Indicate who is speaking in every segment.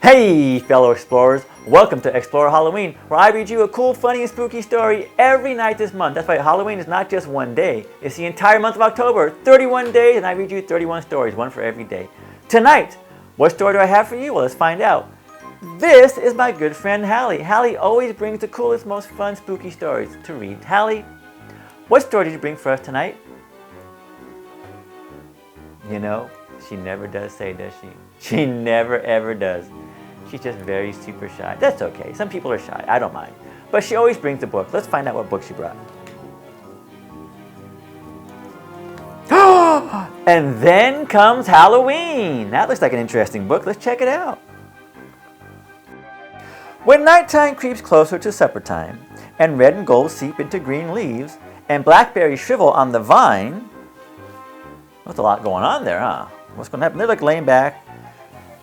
Speaker 1: Hey fellow explorers, welcome to Xsploor Halloween, where I read you a cool, funny, and spooky story every night this month. That's right, Halloween is not just one day, it's the entire month of October, 31 days, and I read you 31 stories, one for every day. Tonight, what story do I have for you? Well, let's find out. This is my good friend Hallie. Hallie always brings the coolest, most fun, spooky stories to read. Hallie, what story did you bring for us tonight? You know, she never does say, does she? She never ever does. She's just very super shy. That's okay. Some people are shy. I don't mind. But she always brings a book. Let's find out what book she brought. And then comes Halloween. That looks like an interesting book. Let's check it out. When nighttime creeps closer to supper time, and red and gold seep into green leaves, and blackberries shrivel on the vine, that's a lot going on there, huh? What's going to happen? They're like laying back,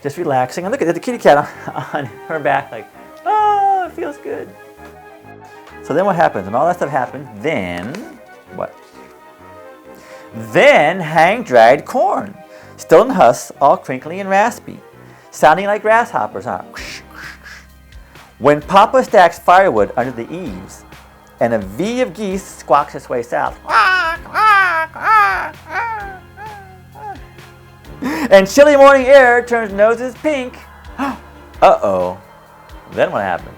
Speaker 1: just relaxing. And look at the kitty cat on her back, like, oh, it feels good. So then what happens? And all that stuff happens, then what? Then hang dried corn, still in husks, all crinkly and raspy, sounding like grasshoppers, huh? When Papa stacks firewood under the eaves, and a V of geese squawks its way south, and chilly morning air turns noses pink. Uh-oh. Then what happens?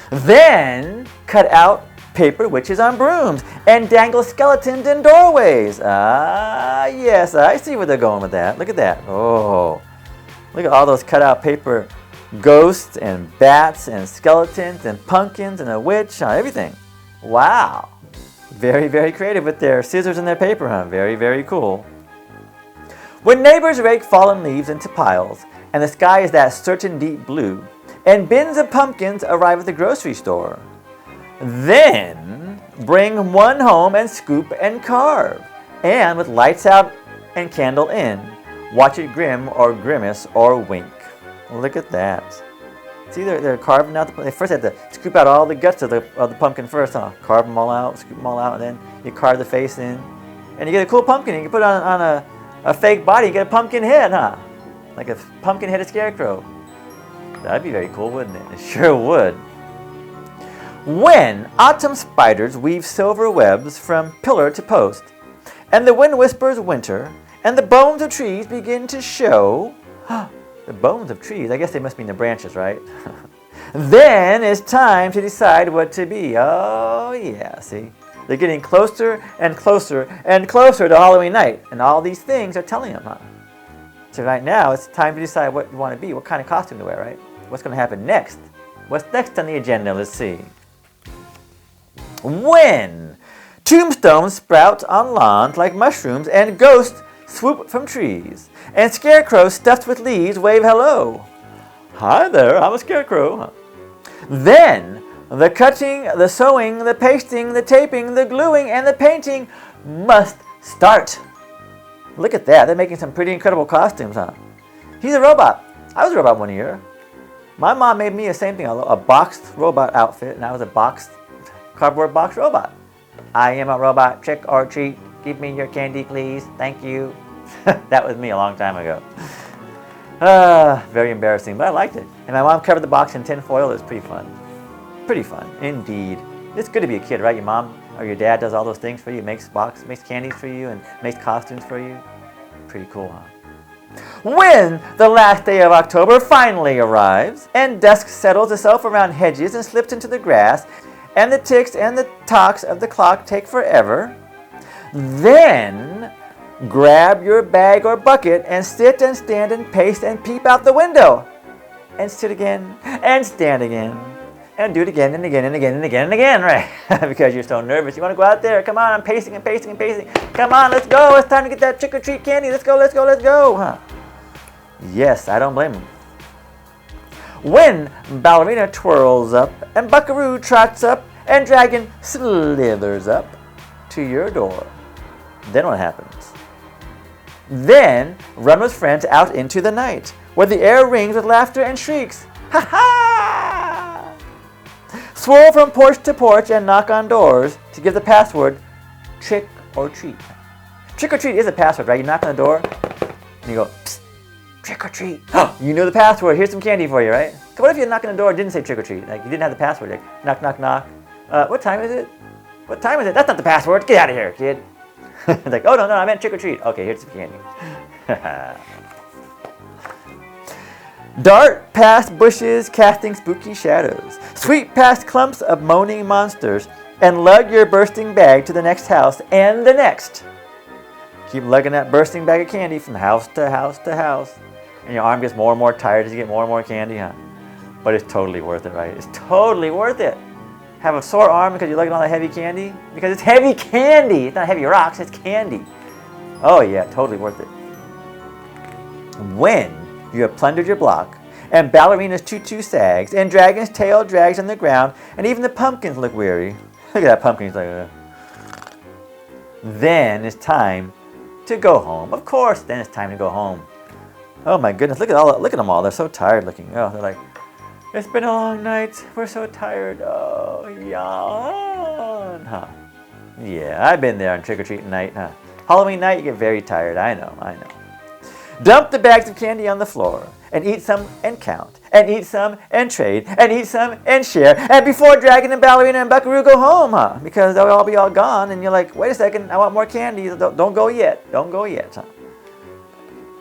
Speaker 1: Then cut out paper witches on brooms and dangle skeletons in doorways. Ah, yes, I see where they're going with that. Look at that. Oh, look at all those cut out paper ghosts and bats and skeletons and pumpkins and a witch, everything. Wow. Very, very creative with their scissors and their paper, huh? Very, very cool. When neighbors rake fallen leaves into piles, and the sky is that certain deep blue, and bins of pumpkins arrive at the grocery store, then bring one home and scoop and carve, and with lights out and candle in, watch it grim or grimace or wink. Look at that. See, they're carving out they first had to scoop out all the guts of the pumpkin first, huh? Carve them all out, scoop them all out, and then you carve the face in, and you get a cool pumpkin. You can put it on a fake body, you get a pumpkin head, huh? Like a pumpkin-headed scarecrow. That'd be very cool, wouldn't it? It sure would. When autumn spiders weave silver webs from pillar to post, and the wind whispers winter, and the bones of trees begin to show, the bones of trees, I guess they must mean the branches, right? Then it's time to decide what to be. Oh yeah, see? They're getting closer and closer and closer to Halloween night. And all these things are telling them, huh? So right now, it's time to decide what you want to be, what kind of costume to wear, right? What's going to happen next? What's next on the agenda? Let's see. When tombstones sprout on lawns like mushrooms and ghosts swoop from trees, and scarecrows stuffed with leaves wave hello. Hi there, I'm a scarecrow. Then the cutting, the sewing, the pasting, the taping, the gluing, and the painting must start. Look at that. They're making some pretty incredible costumes, huh? He's a robot. I was a robot one year. My mom made me the same thing, a boxed robot outfit, and I was a boxed, cardboard box robot. I am a robot. Trick or treat. Give me your candy, please. Thank you. That was me a long time ago. Very embarrassing, but I liked it. And my mom covered the box in tin foil. It was pretty fun. Pretty fun, indeed. It's good to be a kid, right? Your mom or your dad does all those things for you, makes candies for you, and makes costumes for you. Pretty cool, huh? When the last day of October finally arrives, and dusk settles itself around hedges and slips into the grass, and the ticks and the tocks of the clock take forever, then grab your bag or bucket and sit and stand and pace and peep out the window, and sit again, and stand again. And do it again and again and again and again and again, right? Because you're so nervous. You want to go out there. Come on, I'm pacing and pacing and pacing. Come on, let's go. It's time to get that trick-or-treat candy. Let's go, let's go, let's go. Huh? Yes, I don't blame them. When ballerina twirls up and buckaroo trots up and dragon slithers up to your door, then what happens? Then run with friends out into the night, where the air rings with laughter and shrieks. Ha ha! Swirl from porch to porch and knock on doors to give the password trick or treat. Trick or treat is a password, right? You knock on the door and you go, psst, Trick or treat. You know the password. Here's some candy for you, right? What if you knock on the door and didn't say trick or treat? Like you didn't have the password. Like knock, knock, knock. What time is it? What time is it? That's not the password. Get out of here, kid. Like, oh no, I meant trick or treat. Okay, here's some candy. Dart past bushes casting spooky shadows. Sweep past clumps of moaning monsters and lug your bursting bag to the next house and the next. Keep lugging that bursting bag of candy from house to house to house. And your arm gets more and more tired as you get more and more candy, huh? But it's totally worth it, right? It's totally worth it. Have a sore arm because you're lugging all that heavy candy? Because it's heavy candy. It's not heavy rocks, it's candy. Oh yeah, totally worth it. When you have plundered your block, and ballerina's tutu sags, and dragon's tail drags on the ground, and even the pumpkins look weary. Look at that pumpkin, he's like, Then it's time to go home. Of course, then it's time to go home. Oh my goodness, look at them all. They're so tired looking. Oh, they're like, it's been a long night. We're so tired. Oh, yawn. Huh. Yeah, I've been there on trick-or-treat night, huh? Halloween night, you get very tired. I know. Dump the bags of candy on the floor and eat some and count and eat some and trade and eat some and share. And before Dragon and Ballerina and Buckaroo go home, huh? Because they'll all be all gone and you're like, wait a second, I want more candy. Don't go yet. Don't go yet, huh?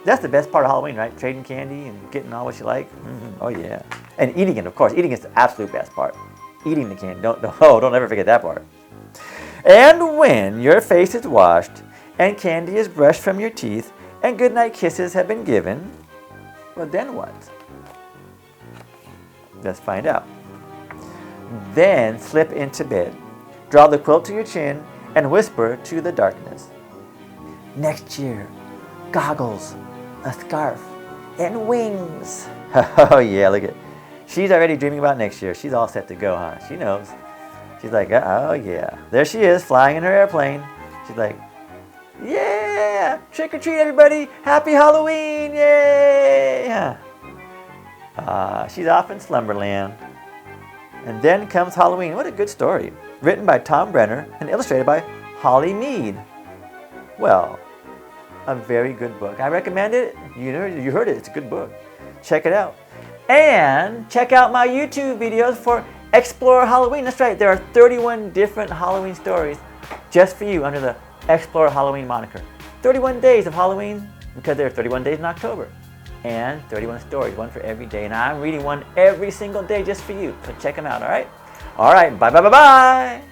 Speaker 1: That's the best part of Halloween, right? Trading candy and getting all what you like. Oh yeah. And eating it, of course. Eating is the absolute best part. Eating the candy. Don't ever forget that part. And when your face is washed and candy is brushed from your teeth and goodnight kisses have been given, well then what? Let's find out. Then slip into bed. Draw the quilt to your chin and whisper to the darkness. Next year, goggles, a scarf, and wings. Oh yeah, look at. She's already dreaming about next year. She's all set to go, huh? She knows. She's like, oh yeah. There she is, flying in her airplane. She's like, yeah! Trick or treat, everybody! Happy Halloween! Yay! She's off in Slumberland. And then comes Halloween. What a good story. Written by Tom Brenner and illustrated by Holly Mead. Well, a very good book. I recommend it. You heard it. It's a good book. Check it out. And check out my YouTube videos for Xsploor Halloween. That's right. There are 31 different Halloween stories just for you under the Xsploor Halloween moniker. 31 days of Halloween because there are 31 days in October. And 31 stories, one for every day. And I'm reading one every single day just for you. So check them out, all right? All right. Bye.